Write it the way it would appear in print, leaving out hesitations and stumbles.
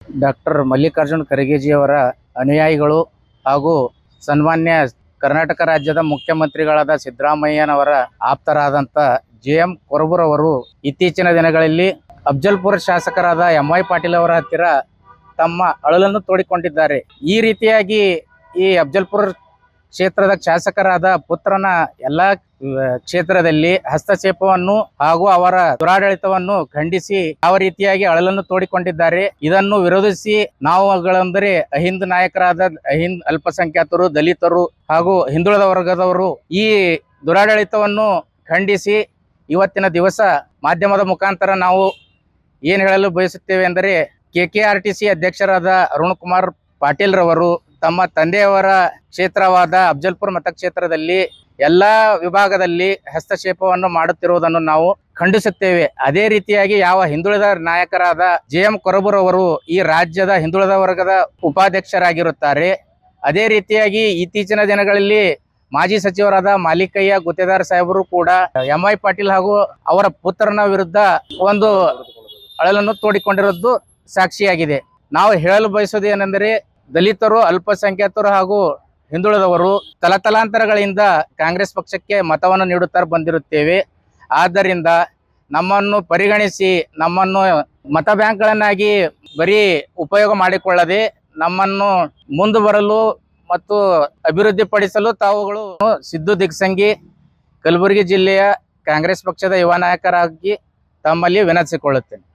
Doctor Mallikarjun ಖರ್ಗೆಜಿಯವರ ಅನುಯಾಯಿಗಳು ಹಾಗೂ ಸನ್ಮಾನ್ಯ ಕರ್ನಾಟಕ ರಾಜ್ಯದ ಮುಖ್ಯಮಂತ್ರಿಗಳಾದ ಸಿದ್ದರಾಮಯ್ಯನವರ ಆಪ್ತರಾದಂಥ ಜೆ.ಎಂ. ಕೊರಬೂರವರು ಇತ್ತೀಚಿನ ದಿನಗಳಲ್ಲಿ ಅಫ್ಜಲ್ಪುರ ಶಾಸಕರಾದ ಎಂ.ವೈ. ಪಾಟೀಲ್ ಅವರ ಹತ್ತಿರ ತಮ್ಮ ಅಳಲನ್ನು ತೋಡಿಕೊಂಡಿದ್ದಾರೆ. ಈ ರೀತಿಯಾಗಿ ಈ ಅಫ್ಜಲ್ಪುರ ಕ್ಷೇತ್ರದ ಶಾಸಕರಾದ ಪುತ್ರನ ಎಲ್ಲ ಕ್ಷೇತ್ರದಲ್ಲಿ ಹಸ್ತಕ್ಷೇಪವನ್ನು ಹಾಗೂ ಅವರ ದುರಾಡಳಿತವನ್ನು ಖಂಡಿಸಿ ಯಾವ ರೀತಿಯಾಗಿ ಅಳಲನ್ನು ತೋಡಿಕೊಂಡಿದ್ದಾರೆ. ಇದನ್ನು ವಿರೋಧಿಸಿ ನಾವುಗಳೆಂದರೆ ಅಹಿಂದ ನಾಯಕರಾದ ಅಹಿಂದ್ ಅಲ್ಪಸಂಖ್ಯಾತರು, ದಲಿತರು ಹಾಗೂ ಹಿಂದುಳಿದ ವರ್ಗದವರು ಈ ದುರಾಡಳಿತವನ್ನು ಖಂಡಿಸಿ ಇವತ್ತಿನ ದಿವಸ ಮಾಧ್ಯಮದ ಮುಖಾಂತರ ನಾವು ಏನು ಹೇಳಲು ಬಯಸುತ್ತೇವೆ ಎಂದರೆ KKRTC ಅಧ್ಯಕ್ಷರಾದ ಅರುಣ್ ಕುಮಾರ್ ಪಾಟೀಲ್ ರವರು ತಮ್ಮ ತಂದೆಯವರ ಕ್ಷೇತ್ರವಾದ ಅಫ್ಜಲ್ಪುರ ಮತಕ್ಷೇತ್ರದಲ್ಲಿ ಎಲ್ಲಾ ವಿಭಾಗದಲ್ಲಿ ಹಸ್ತಕ್ಷೇಪವನ್ನು ಮಾಡುತ್ತಿರುವುದನ್ನು ನಾವು ಖಂಡಿಸುತ್ತೇವೆ. ಅದೇ ರೀತಿಯಾಗಿ ಯಾವ ಹಿಂದುಳಿದ ನಾಯಕರಾದ ಜೆ.ಎಂ. ಕೊರಬೂರವರು ಈ ರಾಜ್ಯದ ಹಿಂದುಳಿದ ವರ್ಗದ ಉಪಾಧ್ಯಕ್ಷರಾಗಿರುತ್ತಾರೆ. ಅದೇ ರೀತಿಯಾಗಿ ಇತ್ತೀಚಿನ ದಿನಗಳಲ್ಲಿ ಮಾಜಿ ಸಚಿವರಾದ ಮಾಲಿಕಯ್ಯ ಗುತ್ತೇದಾರ್ ಸಾಹೇಬರು ಕೂಡ ಎಂ.ವೈ. ಪಾಟೀಲ್ ಹಾಗೂ ಅವರ ಪುತ್ರನ ವಿರುದ್ಧ ಒಂದು ಅಳಲನ್ನು ತೋಡಿಕೊಂಡಿರುವುದು ಸಾಕ್ಷಿಯಾಗಿದೆ. ನಾವು ಹೇಳಲು ಬಯಸೋದು ಏನೆಂದರೆ ದಲಿತರು, ಅಲ್ಪಸಂಖ್ಯಾತರು ಹಾಗೂ ಹಿಂದುಳಿದವರು ತಲತಲಾಂತರಗಳಿಂದ ಕಾಂಗ್ರೆಸ್ ಪಕ್ಷಕ್ಕೆ ಮತವನ್ನು ನೀಡುತ್ತಾ ಬಂದಿರುತ್ತೇವೆ. ಆದ್ದರಿಂದ ನಮ್ಮನ್ನು ಪರಿಗಣಿಸಿ ನಮ್ಮನ್ನು ಮತ ಬ್ಯಾಂಕ್ಗಳನ್ನಾಗಿ ಬರೀ ಉಪಯೋಗ ಮಾಡಿಕೊಳ್ಳದೆ ನಮ್ಮನ್ನು ಮುಂದೆ ಬರಲು ಮತ್ತು ಅಭಿವೃದ್ಧಿ ಪಡಿಸಲು ತಾವುಗಳು ಸಿದ್ದು ದಿಗ್ಸಂಗಿ ಕಲಬುರಗಿ ಜಿಲ್ಲೆಯ ಕಾಂಗ್ರೆಸ್ ಪಕ್ಷದ ಯುವ ನಾಯಕರಾಗಿ ತಮ್ಮಲ್ಲಿ ವಿನಂತಿಸಿಕೊಳ್ಳುತ್ತೇನೆ.